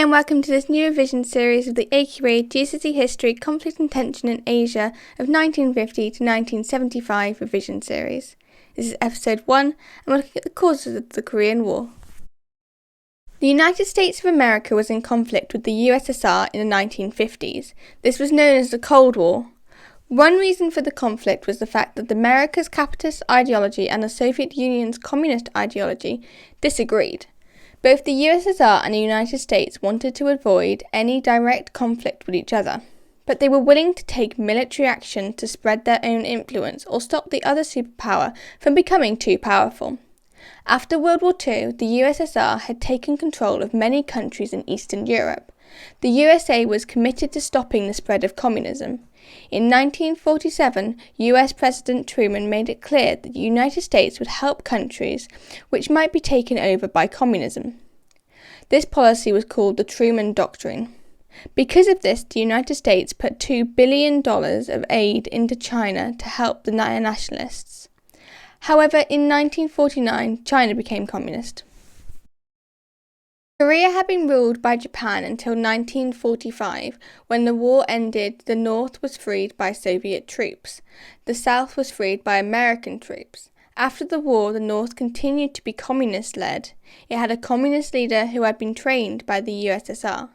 and welcome to this new revision series of the AQA GCSE History Conflict and Tension in Asia of 1950 to 1975 revision series. This is episode 1 and we're looking at the causes of the Korean War. The United States of America was in conflict with the USSR in the 1950s. This was known as the Cold War. One reason for the conflict was the fact that America's capitalist ideology and the Soviet Union's communist ideology disagreed. Both the USSR and the United States wanted to avoid any direct conflict with each other, but they were willing to take military action to spread their own influence or stop the other superpower from becoming too powerful. After World War II, the USSR had taken control of many countries in Eastern Europe. The USA was committed to stopping the spread of communism. In 1947, US President Truman made it clear that the United States would help countries which might be taken over by communism. This policy was called the Truman Doctrine. Because of this, the United States put $2 billion of aid into China to help the nationalists. However, in 1949, China became communist. Korea had been ruled by Japan until 1945. When the war ended, the North was freed by Soviet troops. The South was freed by American troops. After the war, the North continued to be communist-led. It had a communist leader who had been trained by the USSR.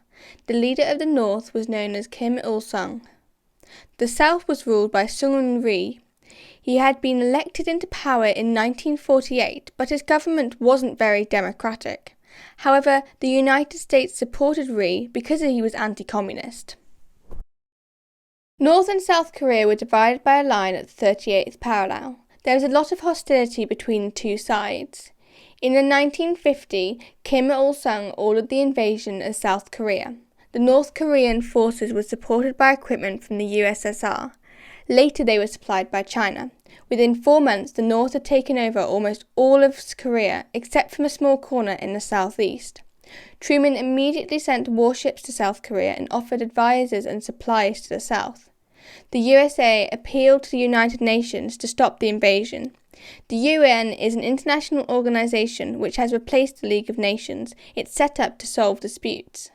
The leader of the North was known as Kim Il-sung. The South was ruled by Seung Rhee. He had been elected into power in 1948, but his government wasn't very democratic. However, the United States supported Rhee because he was anti-communist. North and South Korea were divided by a line at the 38th parallel. There was a lot of hostility between the two sides. In 1950, Kim Il-sung ordered the invasion of South Korea. The North Korean forces were supported by equipment from the USSR. Later they were supplied by China. Within 4 months, the North had taken over almost all of Korea, except from a small corner in the southeast. Truman immediately sent warships to South Korea and offered advisors and supplies to the South. The USA appealed to the United Nations to stop the invasion. The UN is an international organization which has replaced the League of Nations. It's set up to solve disputes.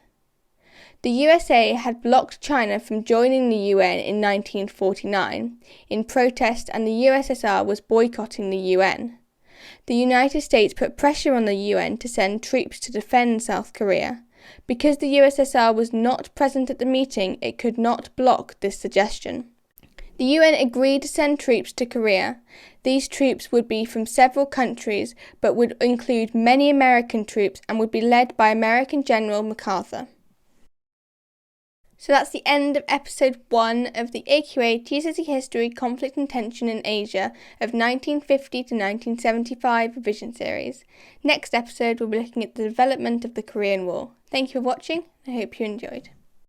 The USA had blocked China from joining the UN in 1949 in protest, and the USSR was boycotting the UN. The United States put pressure on the UN to send troops to defend South Korea. Because the USSR was not present at the meeting, it could not block this suggestion. The UN agreed to send troops to Korea. These troops would be from several countries, but would include many American troops and would be led by American General MacArthur. So that's the end of episode 1 of the AQA GCSE History Conflict and Tension in Asia of 1950 to 1975 revision series. Next episode we'll be looking at the development of the Korean War. Thank you for watching. I hope you enjoyed.